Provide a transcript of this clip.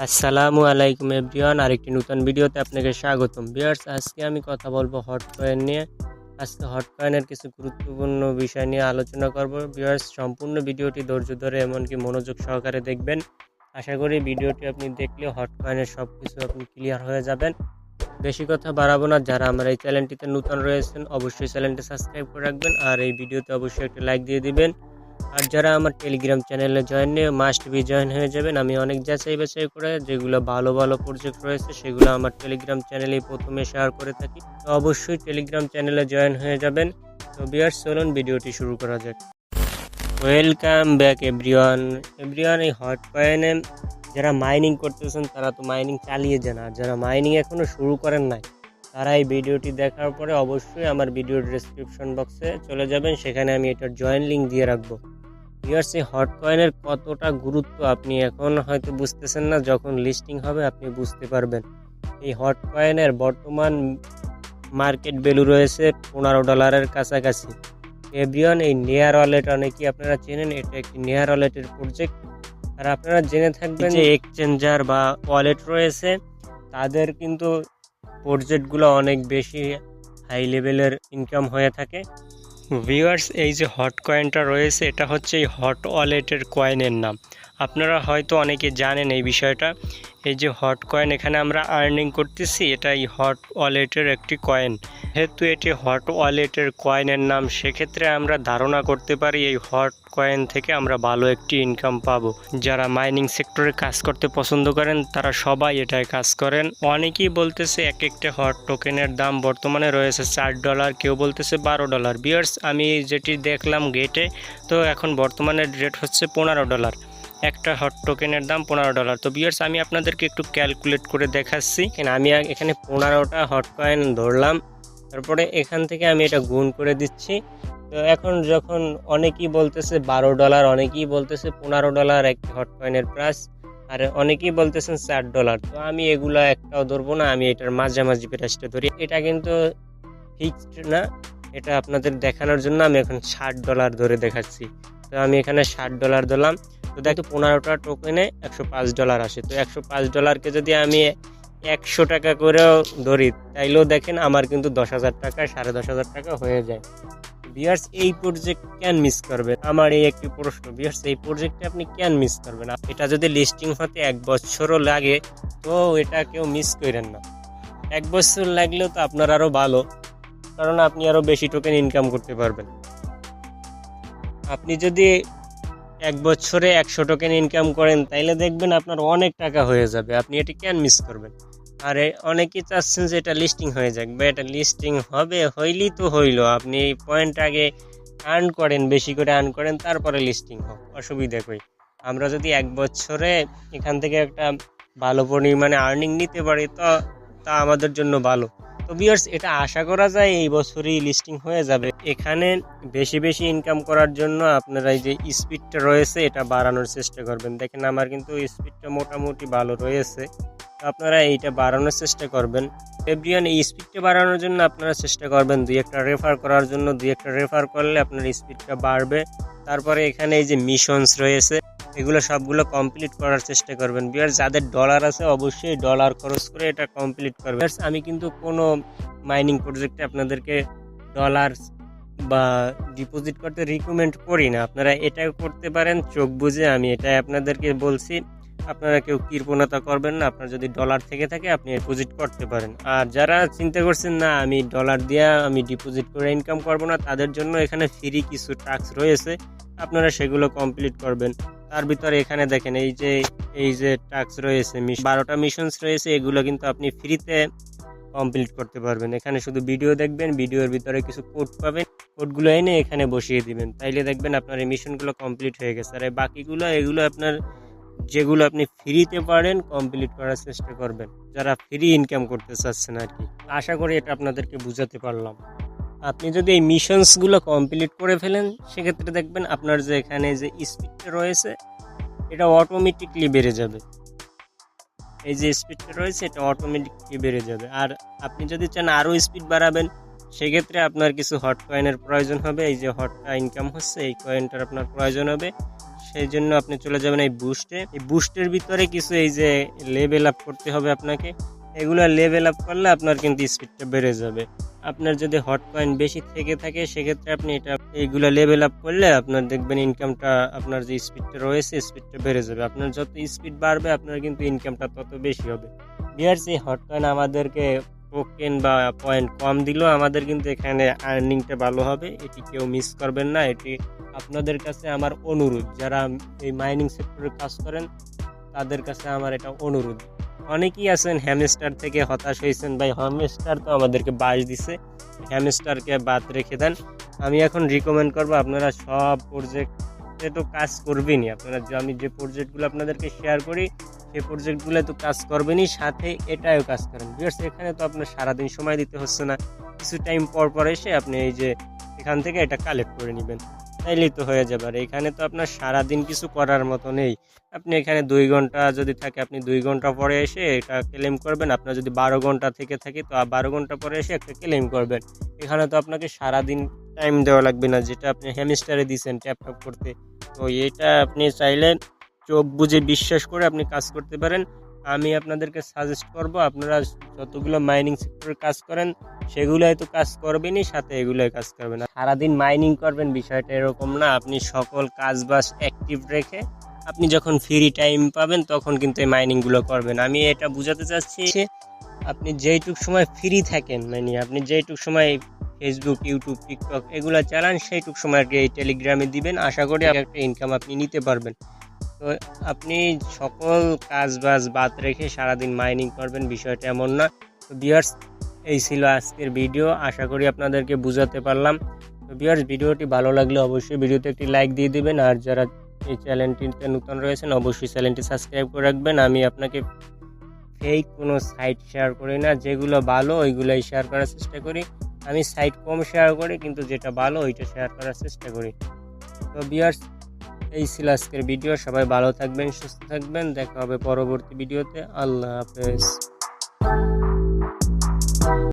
আসসালামু আলাইকুম এভরিওয়ান, আরেকটি নতুন ভিডিওতে আপনাকে স্বাগতম। ভিউয়ার্স, আজকে আমি কথা বলবো হট কয়েন নিয়ে। আজকে হট কয়েনের কিছু গুরুত্বপূর্ণ বিষয় নিয়ে আলোচনা করব। ভিউয়ার্স, সম্পূর্ণ ভিডিওটি ধৈর্য ধরে এমনকি মনোযোগ সহকারে দেখবেন। আশা করি ভিডিওটি আপনি দেখলে হট কয়েনের সব কিছু আপনি ক্লিয়ার হয়ে যাবেন। বেশি কথা বাড়াবো না। যারা আমার এই চ্যানেলটিতে নতুন রয়েছেন অবশ্যই চ্যানেলটি সাবস্ক্রাইব করে রাখবেন আর এই ভিডিওতে অবশ্যই একটা লাইক দিয়ে দিবেন। আর যারা আমার টেলিগ্রাম চ্যানেলে জয়েন নিয়ে মাস্ট বি জয়েন হয়ে যাবেন। আমি অনেক যাচাই বাছাই করে যেগুলো ভালো ভালো প্রজেক্ট রয়েছে সেগুলো আমার টেলিগ্রাম চ্যানেলেই প্রথমে শেয়ার করে থাকি। তো অবশ্যই টেলিগ্রাম চ্যানেলে জয়েন হয়ে যাবেন। তো ভিউয়ার্স, চলুন ভিডিওটি শুরু করা যাক। Welcome back everyone. এই হট কয়েনে যারা মাইনিং করতেছেন তারা তো মাইনিং চালিয়ে যান, আর যারা মাইনিং এখনও শুরু করেন নাই তারা এই ভিডিওটি দেখার পরে অবশ্যই আমার ভিডিওর ডেসক্রিপশন বক্সে চলে যাবেন, সেখানে আমি এটার জয়েন লিঙ্ক দিয়ে রাখবো। ভিউয়ার্স, এই হট কয়েনের কতটা গুরুত্ব আপনি এখন হয়তো বুঝতেছেন না, যখন লিস্টিং হবে আপনি বুঝতে পারবেন। এই হট কয়েনের বর্তমান মার্কেট ভ্যালু রয়েছে $15 কাছাকাছি। এভরিওয়ান, এই নেয়ার ওয়ালেট অনেকেই আপনারা চেনেন, এটা একটি নেয়ার ওয়ালেটের প্রজেক্ট। আর আপনারা জেনে থাকবেন যে এক্সচেঞ্জার বা ওয়ালেট রয়েছে তাদের কিন্তু প্রজেক্টগুলো অনেক বেশি হাই লেভেলের ইনকাম হয়ে থাকে। ভিউয়ার্স, এই যে হট কয়েনটা রয়েছে এটা হচ্ছে এই হট ওয়ালেটের কয়েনের নাম। আপনারা হয়তো অনেকে জানেন এই বিষয়টা। এই যে হট কয়েন, এখানে আমরা আর্নিং করতেছি, এটা এই হট ওয়ালেটের একটি কয়েন। যেহেতু এটি হট ওয়ালেটের কয়েনের নাম, সেক্ষেত্রে আমরা ধারণা করতে পারি এই হট কয়েন থেকে আমরা ভালো একটি ইনকাম পাবো। যারা মাইনিং সেক্টরে কাজ করতে পছন্দ করেন তারা সবাই এটায় কাজ করেন। অনেকেই বলতেছে এক একটা হট টোকেনের দাম বর্তমানে রয়েছে $4, কেউ বলতেছে $12। ভিউয়ার্স, আমি যেটি দেখলাম গেটে, তো এখন বর্তমানে রেট হচ্ছে $15। একটা হট টোকেনের দাম $15। তো ভিউয়ার্স, আমি আপনাদেরকে একটু ক্যালকুলেট করে দেখাচ্ছি। আমি এখানে 15টা হট কয়েন ধরলাম, তারপরে এখান থেকে আমি এটা গুণ করে দিচ্ছি। তো এখন যখন অনেকেই বলতেছে $12, অনেকেই বলতেছে $15 একটি হট কয়েনের প্রাইস, আর অনেকেই বলতেছেন $4। তো আমি এগুলো একটাও ধরবো না, আমি এটার মাঝামাঝি প্রাইসটা ধরি। এটা কিন্তু ফিক্সড না, এটা আপনাদের দেখানোর জন্য আমি এখন $60 ধরে দেখাচ্ছি। তো আমি এখানে $60 দিলাম। তো দেখো 15টা টোকেনে $105 আসে। তো $105কে যদি আমি 100 টাকা করেও ধরি তাইলেও দেখেন আমার কিন্তু 10,000 টাকা, 10,500 টাকা হয়ে যায়। ভিউয়ার্স, এই প্রজেক্ট কেন মিস করবেন? আমার এই একটি প্রশ্ন। ভিউয়ার্স, এই প্রজেক্টে আপনি কেন মিস করবেন? এটা যদি লিস্টিং হতে 1 বছরও লাগে তো এটা কেউ মিস করেন না। 1 বছর লাগলেও তো আপনার আরও ভালো, কারণ আপনি আরও বেশি টোকেন ইনকাম করতে পারবেন। আপনি যদি 1 বছরে 100 টোকেন ইনকাম করেন তাইলে দেখবেন আপনার অনেক টাকা হয়ে যাবে। আপনি এটি কেন মিস করবেন? আর অনেকেই চাচ্ছেন যে এটা লিস্টিং হয়ে যাক, বা এটা লিস্টিং হবে, হইলেই তো হইলো। আপনি এই পয়েন্ট আগে আর্ন করেন, বেশি করে আর্ন করেন, তারপরে লিস্টিং হোক, অসুবিধা কই। আমরা যদি 1 বছরে এখান থেকে একটা ভালো পরিমাণে আর্নিং নিতে পারি তো তা আমাদের জন্য ভালো। তো ভিউয়ার্স, এটা আশা করা যায় এই বছরই লিস্টিং হয়ে যাবে। এখানে বেশি বেশি ইনকাম করার জন্য আপনারা এই যে স্পিডটা রয়েছে এটা বাড়ানোর চেষ্টা করবেন। দেখেন আমার কিন্তু স্পিডটা মোটামুটি ভালো রয়েছে, তো আপনারা এইটা বাড়ানোর চেষ্টা করবেন। এভরিওয়ান, এই স্পিডটা বাড়ানোর জন্য আপনারা চেষ্টা করবেন 2-1টা রেফার করার জন্য। 2-1টা রেফার করলে আপনার স্পিডটা বাড়বে। তারপরে এখানে এই যে মিশনস রয়েছে এগুলো সবগুলো কমপ্লিট করার চেষ্টা করবেন। ভিউয়ার্স, যাদের ডলার আছে অবশ্যই ডলার খরচ করে এটা কমপ্লিট করবেন। আমি কিন্তু কোনো মাইনিং প্রজেক্টে আপনাদেরকে ডলার বা ডিপোজিট করতে রিকমেন্ড করি না। আপনারা এটা করতে পারেন চোখ বুঝে, আমি এটাই আপনাদেরকে বলছি। আপনারা কেউ কৃপণতা করবেন না। আপনার যদি ডলার থেকে থাকে আপনি ডিপোজিট করতে পারেন। আর যারা চিন্তা করছেন না আমি ডলার দিয়ে আমি ডিপোজিট করে ইনকাম করব না, তাদের জন্য এখানে ফ্রি কিছু টাস্ক রয়েছে, আপনারা সেগুলো কমপ্লিট করবেন। তার ভিতরে এখানে দেখেন এই যে টাস্ক রয়েছে 12টা মিশনস রয়েছে, এগুলো কিন্তু আপনি ফ্রিতে কমপ্লিট করতে পারবেন। এখানে শুধু ভিডিও দেখবেন, ভিডিওর ভিতরে কিছু কোড পাবেন, কোডগুলো এনে এখানে বসিয়ে দিবেন, তাইলে দেখবেন আপনার এই মিশনগুলো কমপ্লিট হয়ে গেছে। আর বাকিগুলো এগুলো আপনার যেগুলো আপনি ফ্রিতে পারেন কমপ্লিট করার চেষ্টা করবেন, যারা ফ্রি ইনকাম করতে চাচ্ছেন আর কি। আশা করি এটা আপনাদেরকে বুঝাতে পারলাম। আপনি যদি এই মিশনসগুলো কমপ্লিট করে ফেলেন সেক্ষেত্রে দেখবেন আপনার যে এখানে যে স্পিডটা রয়েছে এটা অটোমেটিকলি বেড়ে যাবে। এই যে স্পিডটা রয়েছে এটা অটোমেটিকলি বেড়ে যাবে। আর আপনি যদি চান আরও স্পিড বাড়াবেন সেক্ষেত্রে আপনার কিছু হট কয়েনের প্রয়োজন হবে। এই যে হটটা ইনকাম হচ্ছে এই কয়েনটার আপনার প্রয়োজন হবে, সেই জন্য আপনি চলে যাবেন এই বুস্টে। এই বুস্টের ভিতরে কিছু এই যে লেভেল আপ করতে হবে আপনাকে। এগুলো লেভেল আপ করলে আপনার কিন্তু স্পিডটা বেড়ে যাবে। আপনার যদি হট কয়েন বেশি থেকে থাকে সেক্ষেত্রে আপনি এইগুলো লেভেল আপ করলে আপনার দেখবেন ইনকামটা, আপনার যে স্পিডটা রয়েছে স্পিডটা বেড়ে যাবে। আপনার যত স্পিড বাড়বে আপনার কিন্তু ইনকামটা তত বেশি হবে। ভিউয়ার্স, এই হট কয়েন আমাদেরকে টোকেন বা পয়েন্ট কম দিলেও আমাদের কিন্তু এখানে আর্নিংটা ভালো হবে। এটি কেউ মিস করবেন না। এটি আপনাদের কাছে আমার অনুরোধ, যারা এই মাইনিং সেক্টরে কাজ করেন তাদের কাছে আমার এটা অনুরোধ। অনেকেই আছেন হ্যামস্টার থেকে হতাশ হয়েছেন, ভাই হ্যামস্টার তো আমাদেরকে বাস দিছে, হ্যামস্টারকে বাদ রেখে দেন। আমি এখন রিকমেন্ড করবো আপনারা সব প্রজেক্টে তো কাজ করবেনই। আপনারা আমি যে প্রজেক্টগুলো আপনাদেরকে শেয়ার করি সেই প্রজেক্টগুলো তো কাজ করবেনই, সাথে এটাও কাজ করেন। ভিউয়ার্স, এখানে তো আপনার সারাদিন সময় দিতে হচ্ছে না, কিছু টাইম পর পর এসে আপনি এই যে এখান থেকে এটা কালেক্ট করে নেবেন, তাইলেই তো হয়ে যাবে। আর এখানে তো আপনার সারাদিন কিছু করার মতো নেই। আপনি এখানে 2 ঘন্টা যদি থাকে আপনি 2 ঘন্টা পরে এসে এটা ক্লেম করবেন। আপনার যদি 12 ঘন্টা থেকে থাকে তো 12 ঘন্টা পরে এসে একটা ক্লেম করবেন। এখানে তো আপনাকে সারাদিন টাইম দেওয়া লাগবে না, যেটা আপনি হ্যামস্টারে দিয়েছেন ট্যাপ ট্যাপ করতে। তো এটা আপনি চাইলে চোখ বুঝে বিশ্বাস করে আপনি কাজ করতে পারেন। আমি আপনাদেরকে সাজেস্ট করব আপনারা যতগুলো মাইনিং সেক্টরে কাজ করেন সেগুলোই তো কাজ করবেনই, সাথে এগুলোই কাজ করবেন। সারাদিন মাইনিং করবেন বিষয়টা এরকম না। আপনি সকল কাজ বাজ অ্যাক্টিভ রেখে আপনি যখন ফ্রি টাইম পাবেন তখন কিন্তু এই মাইনিংগুলো করবেন। আমি এটা বোঝাতে চাচ্ছি, আপনি যেইটুক সময় ফ্রি থাকেন, মানে আপনি যেইটুক সময় ফেসবুক, ইউটিউব, টিকটক এগুলো চালান সেইটুক সময় আর কি এই টেলিগ্রামে দিবেন। আশা করি একটা ইনকাম আপনি নিতে পারবেন। তো আপনি সকল কাজ বাজ বাদ রেখে সারাদিন মাইনিং করবেন, বিষয়টা এমন না। তো ভিউয়ার্স, এই ছিল আজকের ভিডিও। আশা করি আপনাদেরকে বুঝাতে পারলাম। তো ভিউয়ার্স, ভিডিওটি ভালো লাগলে অবশ্যই ভিডিওতে একটি লাইক দিয়ে দিবেন। আর যারা এই চ্যানেলটিতে নতুন রয়েছেন অবশ্যই চ্যানেলটি সাবস্ক্রাইব করে রাখবেন। আমি আপনাকে ফেক কোনো সাইট শেয়ার করি না, যেগুলো ভালো ওইগুলোই শেয়ার করার চেষ্টা করি। আমি সাইট কম শেয়ার করি, কিন্তু যেটা ভালো ওইটা শেয়ার করার চেষ্টা করি। তো ভিউয়ার্স, এই ছিল আজকের ভিডিও। সবাই ভালো থাকবেন, সুস্থ থাকবেন। দেখা হবে পরবর্তী ভিডিওতে। আল্লাহ হাফেজ।